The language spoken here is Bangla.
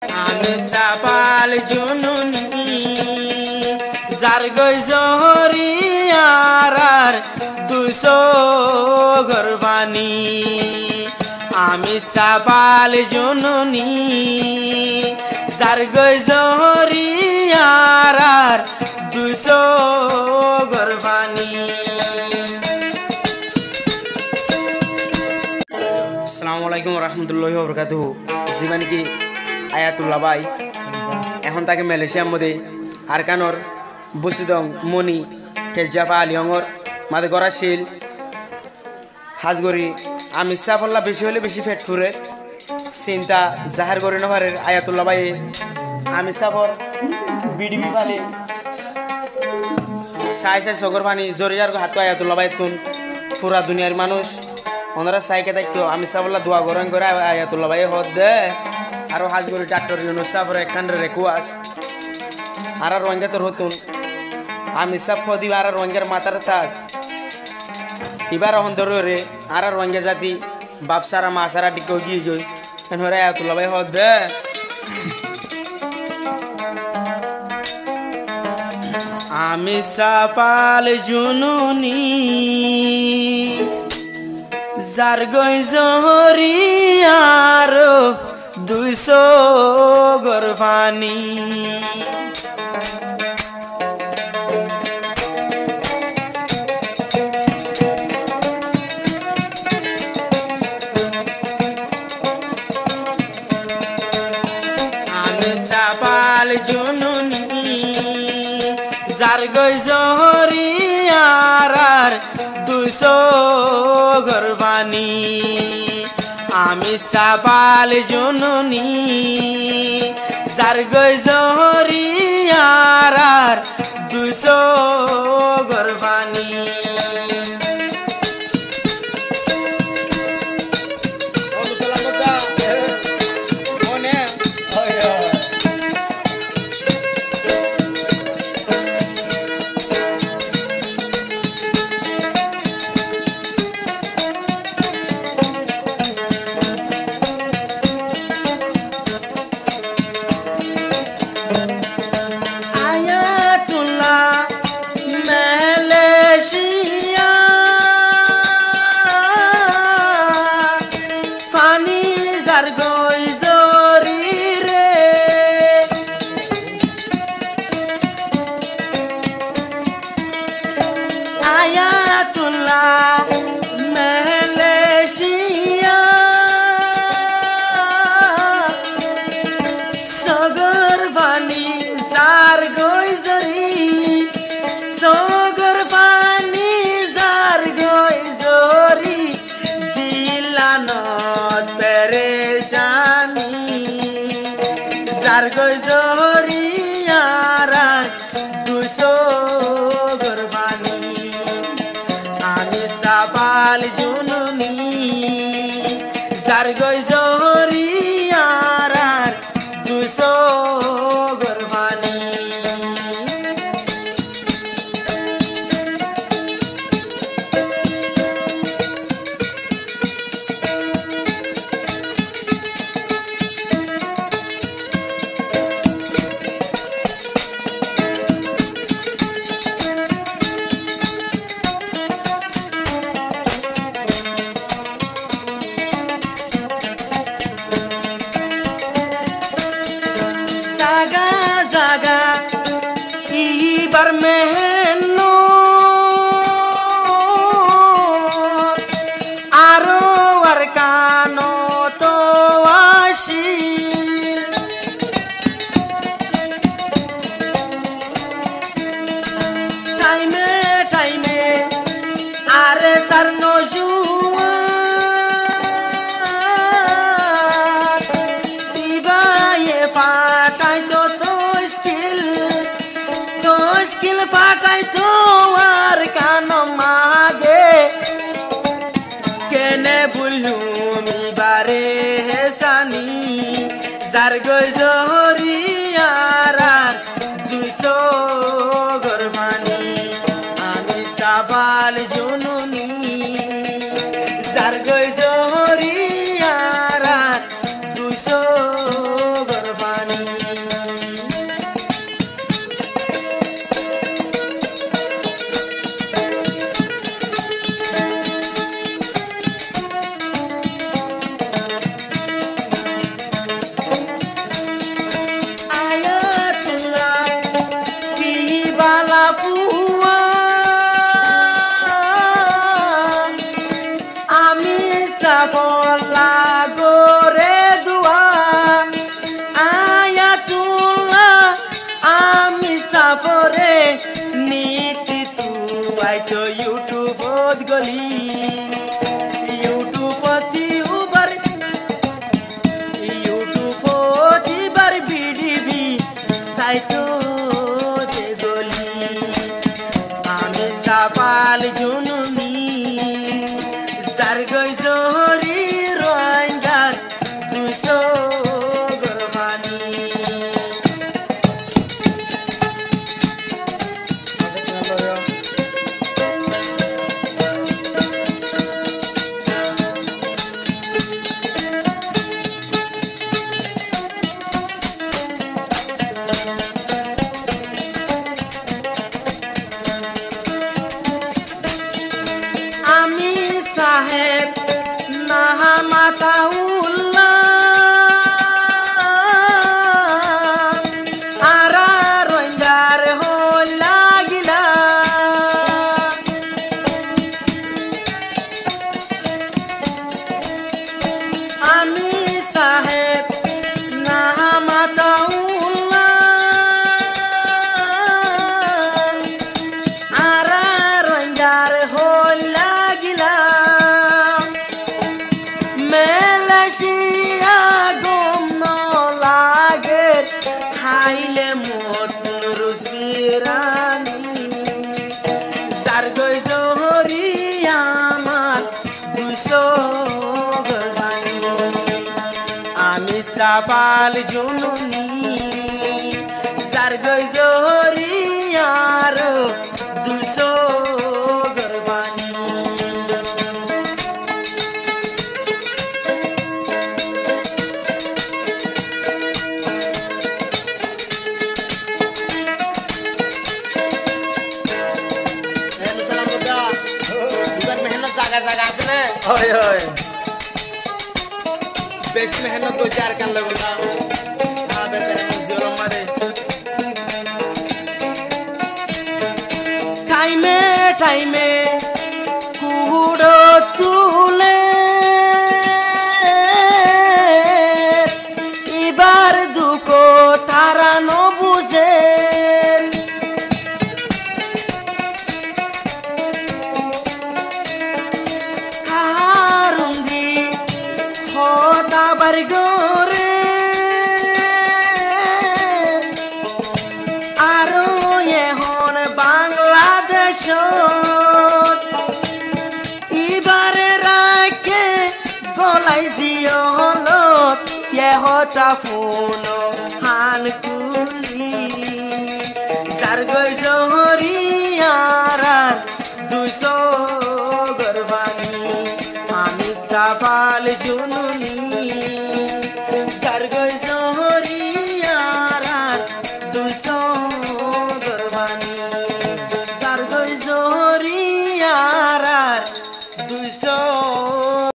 আমি চাপাল জুনুনি যার গই জহরিয়ার 200 গরবানি আমি চাপাল জুনুনি যার গই জহরিয়ার 200 গরবানি। আসসালামু আলাইকুম রহমতুল্লাহি ওয়া বারাকাতুহু। জীবন কি আয়াতুল্লাহ ভাই এখন তাকে মালয়েশিয়ার মধ্যে আরকানর বসুদং মনি কেজাফা আলিয়ঙর মাদে গড়া শিল হাজগরি আমি সাফল্লা বেশি হলে বেশি ফেট ফুরে চিন্তা জাহার করে নভারের আয়াতুল্লাহ ভাই আমি সাফর বিডিবি ফালে সাই সাই সগর পানি জরিয়ার হাত আয়াতুল্লাহ ভাই তুন পুরা দুনিয়ার মানুষ ওনারা সাইকে দেখতো আমি সাফল্লা দোয়া গরম করে আয়াতুল্লাহ ভাই হদ দে আর হাজগরি ডাক্তার ইউনুস সাফর একখান রেকুয়াস আর রঙ্গে তোর হতুন আমি সাফ ফদি আর রঙ্গের মাথার তাস এবার এখন ধরো রে আর রঙ্গে জাতি বাপসারা মাসারা টিকে গিয়ে গই এনহরে আয়াতুল্লাহ ভাই হদ দে আমি সাপাল জুনুনি যার গই জহরিয়ার 200 গরবানি আমি চাপাল জুনুনি যার গই জহরিয়ার 200 গরবানি আমি চাপাল জুনুনি যার গই জহরিয়ার 200 গরবানি। যার গই জহরিয়ার 200 গরবানি আমি চাপাল জুনুনি যার গই জহরিয়ার 200 গরবানি। মেহনো আরো আর কানো তো আসিল টাইমে টাইমে আরে সার নজুয়া দিবায়ে পাটাই তো মুশকিল পাটাই তো আর কান মাগে কেনে বুলুমি বারে হেসানি যার গই জহরিয়ার 200 গরবানি আমি চাপাল জুনুনি যার গই জহরিয়ার 200 গরবানি। গরবানি यूट्यूब गली यूट्यूब बार बीडीबी साइतो जे गली आमी सापाल जुनुनी जार गई जोहरी रोइंगार 200 गरबानी साहेब नाहा माताउल्ला आरा रोइंगार हो लागिला आमी साहेब नाहा माताउल्ला आरा रोइंगार हो खाइले मोटन रुसबिरानी जार गई जोहरी आमार 200 गरबानी आमी सापाल जुनुनी जार गई जोहरी आर 200 गरबानी होय होय बेश मेहनत 2-4 कान लगुला ना बेचारे जोरो मारे टाइमे कुहुडो तुले इबार दुको तारा न बुझे गोरे आरो ये होन बांग्लादेश इबारे राखे गोलाई जियो हलो ये होता फोनो हान कुली जार गई जोहरी आरार 200 गरबानी आमी सापाल जुनुनी